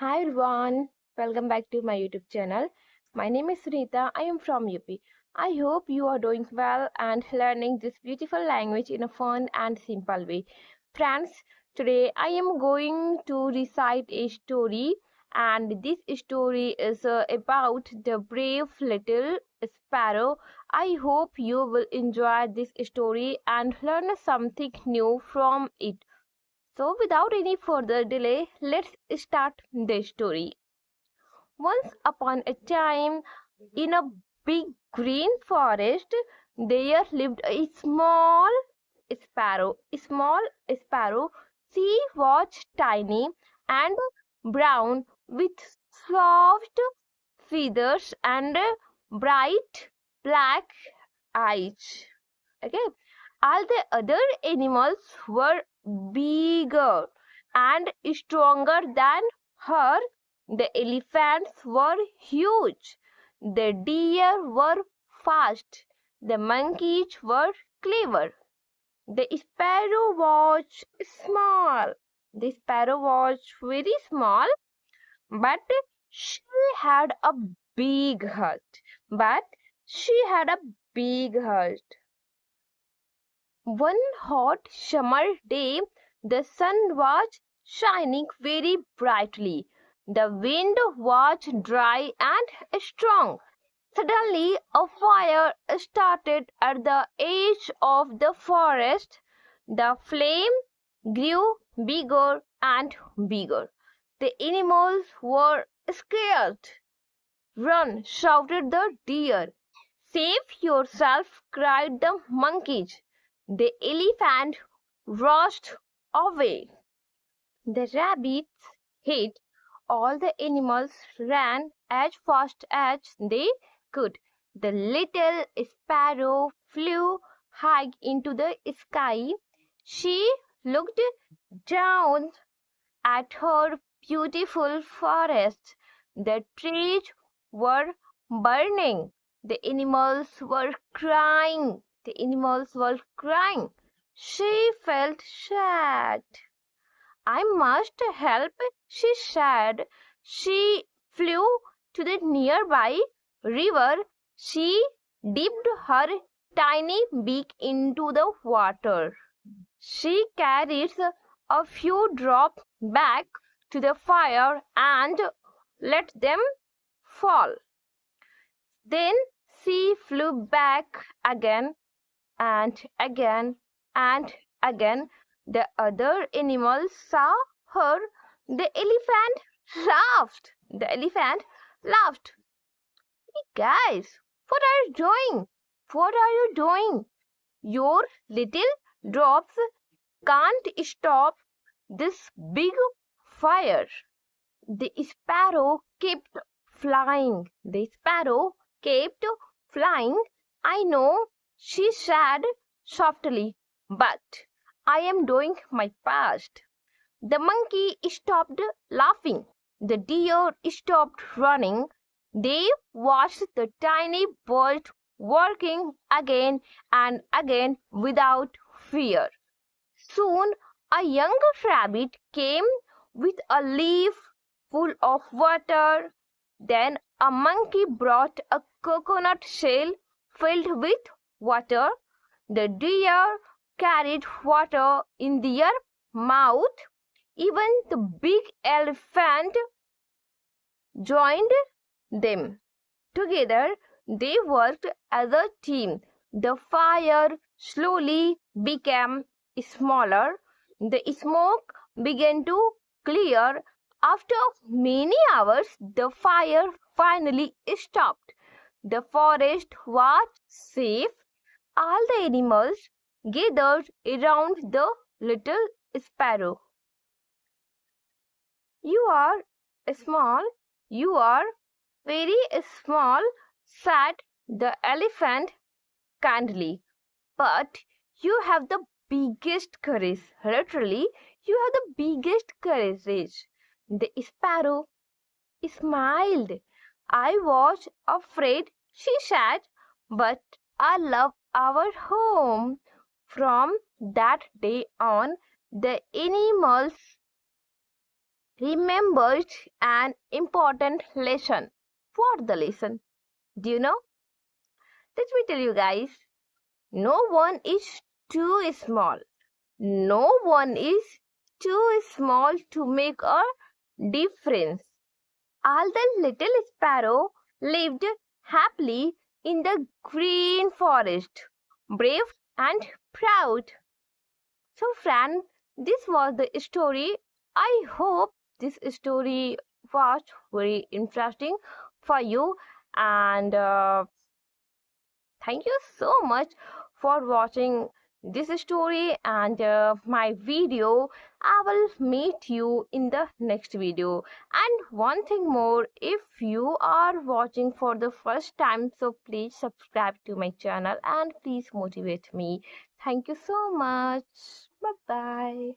Hi everyone, welcome back to my YouTube channel. My name is Sunita. I am from UP. I hope you are doing well and learning this beautiful language in a fun and simple way. Friends, today I am going to recite a story, and this story is about the brave little sparrow. I hope you will enjoy this story and learn something new from it. So, without any further delay, let's start the story. Once upon a time, in a big green forest, there lived a sparrow. A small sparrow. She was tiny and brown with soft feathers and bright black eyes. Okay, all the other animals were bigger and stronger than her. The elephants were huge, the deer were fast, the monkeys were clever. The sparrow was small. The sparrow was very small, but she had a big heart. But she had a big heart. One hot summer day, the sun was shining very brightly. The wind was dry and strong. Suddenly, a fire started at the edge of the forest. The flame grew bigger and bigger. The animals were scared. Run, shouted the deer. Save yourself, cried the monkeys. The elephant rushed away. The rabbits hid. All the animals ran as fast as they could. The little sparrow flew high into the sky. She looked down at her beautiful forest. The trees were burning. The animals were crying. The animals were crying. She felt sad. I must help, she said. She flew to the nearby river. She dipped her tiny beak into the water. She carried a few drops back to the fire and let them fall. Then she flew back again and again and again. The other animals saw her. The elephant laughed. The elephant laughed. Hey guys, what are you doing? What are you doing? Your little drops can't stop this big fire. The sparrow kept flying. The sparrow kept flying. I know, she said softly, but I am doing my best. The monkey stopped laughing. The deer stopped running. They watched the tiny bird working again and again without fear. Soon a young rabbit came with a leaf full of water. Then a monkey brought a coconut shell filled with water. The deer carried water in their mouth. Even the big elephant joined them. Together they worked as a team. The fire slowly became smaller. The smoke began to clear. After many hours, the fire finally stopped. The forest was safe. All the animals gathered around the little sparrow. You are small, you are very small, said the elephant kindly. But you have the biggest courage. Literally, you have the biggest courage. The sparrow smiled. I was afraid, she said, but I love our home. From that day on, the animals remembered an important lesson. What the lesson? Do you know? Let me tell you guys. No one is too small. No one is too small to make a difference. All the little sparrow lived happily in the green forest, brave and proud. So, friend, this was the story. I hope this story was very interesting for you, and thank you so much for watching this story and my video. I will meet you in the next video. And one thing more, if you are watching for the first time, so please subscribe to my channel and please motivate me. Thank you so much. Bye bye.